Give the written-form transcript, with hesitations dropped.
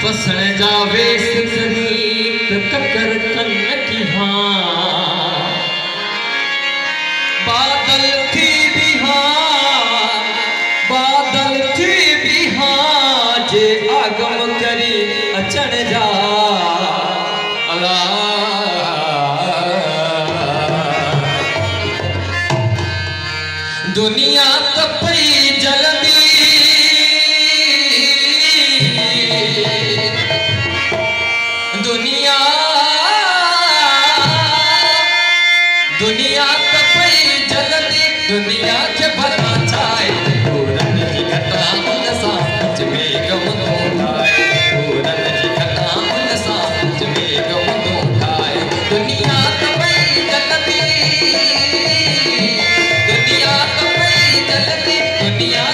बसण जावे सिकरीत ककर कन की हाँ बादल थी बिहार जे आगम करी अचण जा अला दुनिया तपई जलदी दुनिया तपई जलदी दुनिया के भरमा छाए पूरन की घटा उन सांच में गवनो ठाए पूरन की घटा उन सांच में गवनो ठाए दुनिया तपई जलदी दुनिया तपई जलदी दुनिया